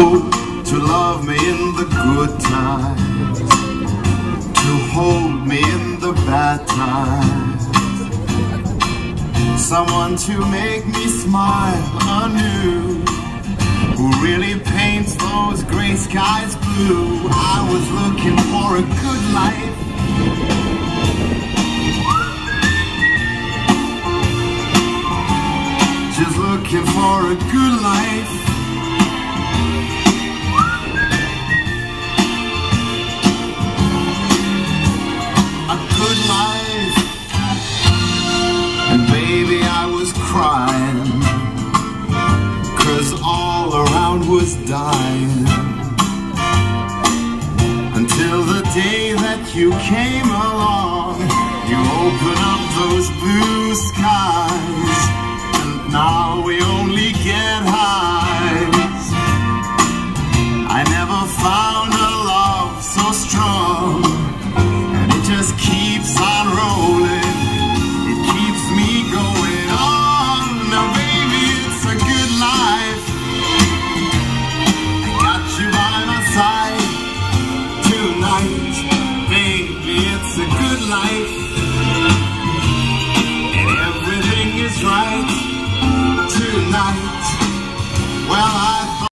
to love me in the good times, to hold me in the bad times, someone to make me smile anew, who really paints those gray skies blue. I was looking for a good life, just looking for a good life. A good life. And baby, I was crying, 'cause all around was dying, until the day that you came along. You opened up those blue skies, and now we only get highs. I never found a love so strong, and it just keeps on rolling.